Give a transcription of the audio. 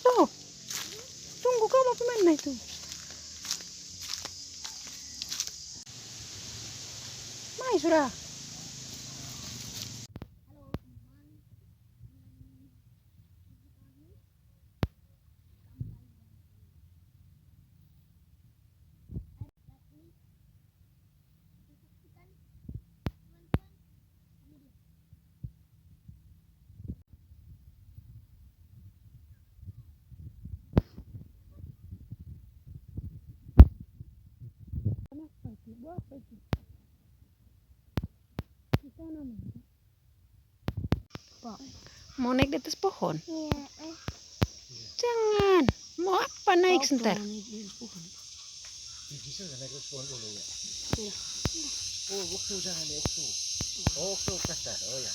Tuh, tunggu kau mau kemana itu? Mai sudah. Buah apa itu? Itu namanya. Pak, mau naik di atas pohon? Iya. Jangan. Mau apa naik sebentar? Bisa nggak naik ke pohon dulu ya? Iya. Oh, waktu jangan ya waktu. Oh, waktu kasar. Oh ya.